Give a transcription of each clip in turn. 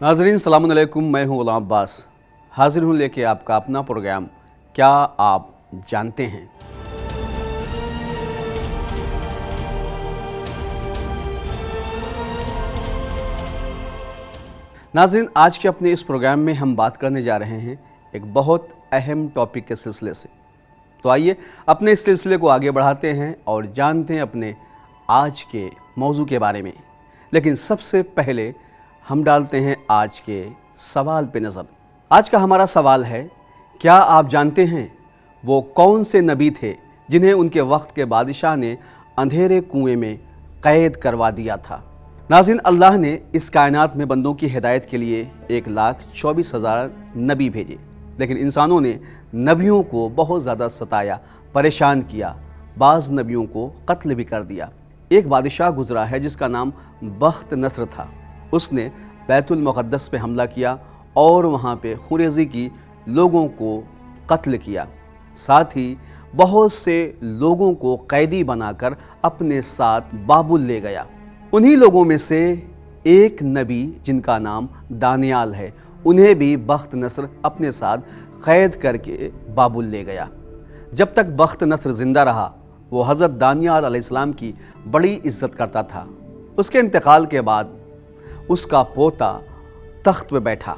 नाजरीन सलाम अलैकुम, मैं हूँ गुलाम अब्बास। हाजिर हूँ लेके आपका अपना प्रोग्राम क्या आप जानते हैं। नाजरीन, आज के अपने इस प्रोग्राम में हम बात करने जा रहे हैं एक बहुत अहम टॉपिक के सिलसिले से। तो आइए अपने इस सिलसिले को आगे बढ़ाते हैं और जानते हैं अपने आज के मौजू के बारे में। लेकिन सबसे पहले हम डालते हैं आज के सवाल पे नज़र। आज का हमारा सवाल है, क्या आप जानते हैं वो कौन से नबी थे जिन्हें उनके वक्त के बादशाह ने अंधेरे कुएं में कैद करवा दिया था। नाज़रीन, अल्लाह ने इस कायनात में बंदों की हिदायत के लिए 1,24,000 नबी भेजे, लेकिन इंसानों ने नबियों को बहुत ज़्यादा सताया, परेशान किया, बाज़ नबियों को कत्ल भी कर दिया। एक बादशाह गुजरा है जिसका नाम बख्त नस्र था। उसने बैतुल मुक़द्दस पे हमला किया और वहाँ पे खुरेज़ी की लोगों को कत्ल किया। साथ ही बहुत से लोगों को कैदी बनाकर अपने साथ बाबुल ले गया। उन्हीं लोगों में से एक नबी जिनका नाम दानियाल है, उन्हें भी बख्त नस्र अपने साथ कैद करके बाबुल ले गया। जब तक बख्त नस्र ज़िंदा रहा वो हज़रत दानियाल अलैहिस्सलाम की बड़ी इज़्ज़त करता था। उसके इंतकाल के बाद उसका पोता तख्त पे बैठा।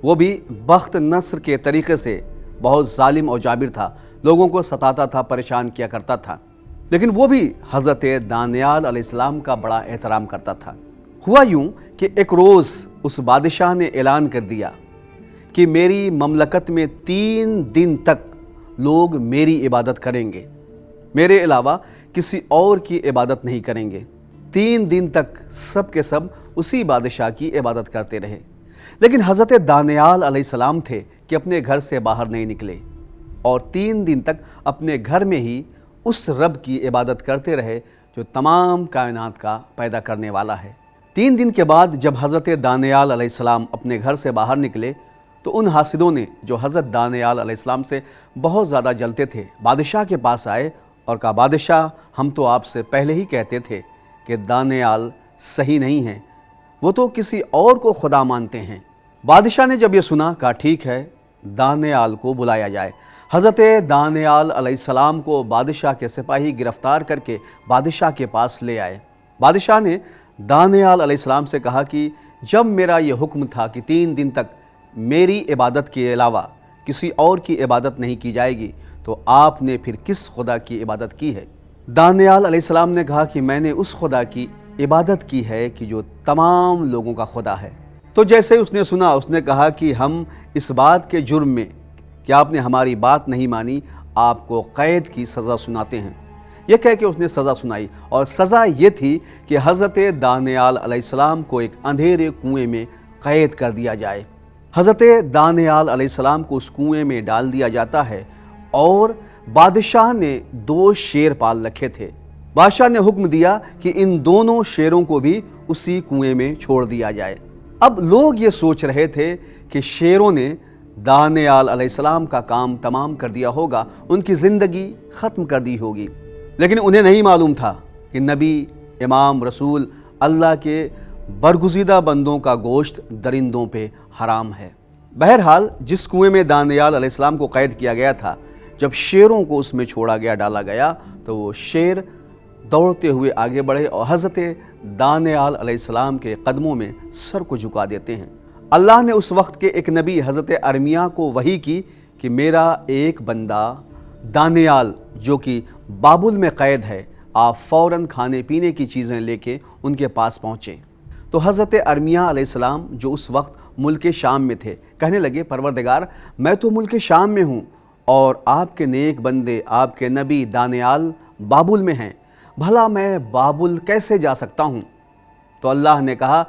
वो भी बख्त नस्र के तरीक़े से बहुत ज़ालिम और जाबिर था, लोगों को सताता था, परेशान किया करता था। लेकिन वो भी हज़रत दानियाल अलैहिस्सलाम का बड़ा एहतराम करता था। हुआ यूँ कि एक रोज़ उस बादशाह ने ऐलान कर दिया कि मेरी ममलकत में 3 दिन तक लोग मेरी इबादत करेंगे, मेरे अलावा किसी और की इबादत नहीं करेंगे। 3 दिन तक सब के सब उसी बादशाह की इबादत करते रहे। लेकिन हज़रत दानियाल अलैहिस्सलाम थे कि अपने घर से बाहर नहीं निकले और 3 दिन तक अपने घर में ही उस रब की इबादत करते रहे जो तमाम कायनात का पैदा करने वाला है। 3 दिन के बाद जब हज़रत दानियाल अलैहिस्सलाम अपने घर से बाहर निकले तो उन हासिदों ने जो हज़रत दानियाल अलैहिस्सलाम से बहुत ज़्यादा जलते थे, बादशाह के पास आए और कहा, बादशाह, हम तो आपसे पहले ही कहते थे कि दानियाल सही नहीं है, वो तो किसी और को खुदा मानते हैं। बादशाह ने जब ये सुना, कहा ठीक है, दानियाल को बुलाया जाए। हज़रत दानियाल अलैहिस्सलाम को बादशाह के सिपाही गिरफ़्तार करके बादशाह के पास ले आए। बादशाह ने दानियाल अलैहिस्सलाम से कहा कि जब मेरा ये हुक्म था कि 3 दिन तक मेरी इबादत के अलावा किसी और की इबादत नहीं की जाएगी, तो आपने फिर किस खुदा की इबादत की है? दानियाल अलैहिस्सलाम ने कहा कि मैंने उस खुदा की इबादत की है कि जो तमाम लोगों का खुदा है। तो जैसे ही उसने सुना, उसने कहा कि हम इस बात के जुर्म में कि आपने हमारी बात नहीं मानी, आपको कैद की सज़ा सुनाते हैं। यह कह के उसने सज़ा सुनाई और सज़ा ये थी कि हज़रत दानियाल अलैहिस्सलाम को एक अंधेरे कुएं में कैद कर दिया जाए। हज़रत दानियाल अलैहिस्सलाम को उस कुएं में डाल दिया जाता है और बादशाह ने 2 शेर पाल रखे थे। बादशाह ने हुक्म दिया कि इन दोनों शेरों को भी उसी कुएं में छोड़ दिया जाए। अब लोग ये सोच रहे थे कि शेरों ने दानियाल अलैहिस्सलाम का काम तमाम कर दिया होगा, उनकी ज़िंदगी ख़त्म कर दी होगी। लेकिन उन्हें नहीं मालूम था कि नबी, इमाम, रसूल, अल्लाह के बरगुज़ीदा बंदों का गोश्त दरिंदों पे हराम है। बहरहाल जिस कुएं में दानियाल अलैहिस्सलाम को कैद किया गया था, जब शेरों को उसमें छोड़ा गया, डाला गया, तो वो शेर दौड़ते हुए आगे बढ़े और हज़रत दानियाल अलैहिस्सलाम के कदमों में सर को झुका देते हैं। अल्लाह ने उस वक्त के एक नबी हज़रत अरमिया को वही की कि मेरा एक बंदा दानियाल जो कि बाबुल में कैद है, आप फ़ौरन खाने पीने की चीज़ें लेके उनके पास पहुँचे। तो हज़रत अरमिया अलैहिस्सलाम जो उस वक्त मुल्क शाम में थे, कहने लगे, परवरदिगार, मैं तो मुल्क शाम में हूँ और आपके नेक बंदे, आपके नबी दानियाल बाबुल में हैं, भला मैं बाबुल कैसे जा सकता हूँ? तो अल्लाह ने कहा,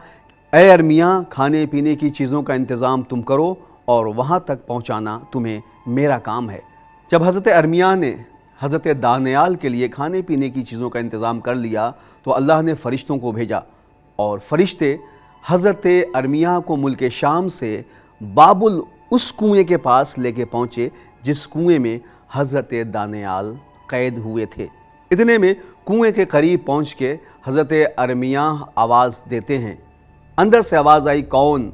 ए अरमिया, खाने पीने की चीज़ों का इंतज़ाम तुम करो और वहाँ तक पहुँचाना तुम्हें मेरा काम है। जब हज़रत अरमिया ने हज़रत दानियाल के लिए खाने पीने की चीज़ों का इंतज़ाम कर लिया तो अल्लाह ने फ़रिश्तों को भेजा और फ़रिश्ते हज़रत अरमिया को मुल्क शाम से बाबुल उस कुएं के पास लेके पहुँचे जिस कुएं में हज़रत दानियाल कैद हुए थे। इतने में कुएं के करीब पहुँच के हज़रत अरमिया आवाज़ देते हैं। अंदर से आवाज़ आई, कौन?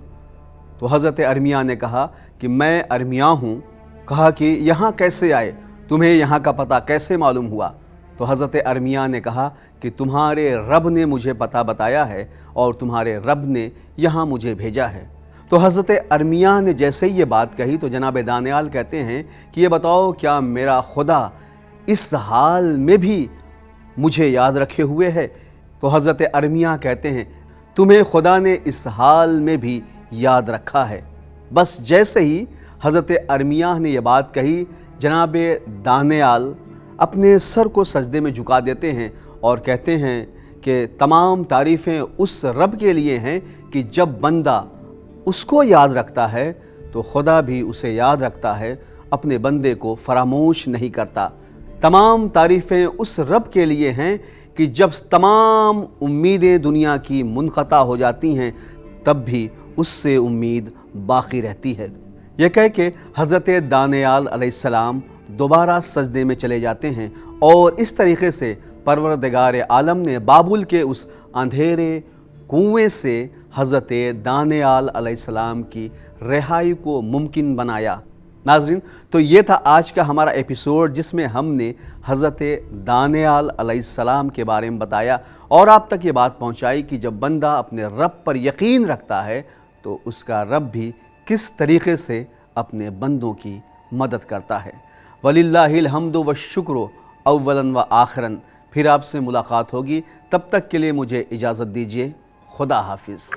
तो हज़रत अरमिया ने कहा कि मैं अरमिया हूँ। कहा कि यहाँ कैसे आए, तुम्हें यहाँ का पता कैसे मालूम हुआ? तो हज़रत अरमिया ने कहा कि तुम्हारे रब ने मुझे पता बताया है और तुम्हारे रब ने यहाँ मुझे भेजा है। तो हज़रत अरमिया ने जैसे ही ये बात कही तो जनाब दानियाल कहते हैं कि ये बताओ, क्या मेरा खुदा इस हाल में भी मुझे याद रखे हुए है? तो हज़रत अरमिया कहते हैं, तुम्हें खुदा ने इस हाल में भी याद रखा है। बस जैसे ही हज़रत अरमिया ने यह बात कही, जनाब दानियाल अपने सर को सजदे में झुका देते हैं और कहते हैं कि तमाम तारीफ़ें उस रब के लिए हैं कि जब बंदा उसको याद रखता है तो खुदा भी उसे याद रखता है, अपने बंदे को फरामोश नहीं करता। तमाम तारीफ़ें उस रब के लिए हैं कि जब तमाम उम्मीदें दुनिया की मुनक़ता हो जाती हैं तब भी उससे उम्मीद बाकी रहती है। यह कह के हज़रत दानियाल अलैहिस्सलाम दोबारा सजदे में चले जाते हैं और इस तरीक़े से परवरदिगार आलम ने बाबुल के उस अंधेरे कुएं से हज़रत दानियाल अलैहिस्सलाम की रिहाई को मुमकिन बनाया। नाज़रीन, तो ये था आज का हमारा एपिसोड जिसमें हमने हज़रत दानियाल अलैहिस्सलाम के बारे में बताया और आप तक ये बात पहुंचाई कि जब बंदा अपने रब पर यकीन रखता है तो उसका रब भी किस तरीक़े से अपने बंदों की मदद करता है। वलिल्लाहिल हम्दु व शुक्र अव्वलन व आखिरन। फिर आपसे मुलाकात होगी, तब तक के लिए मुझे इजाज़त दीजिए। खुदा हाफिज़।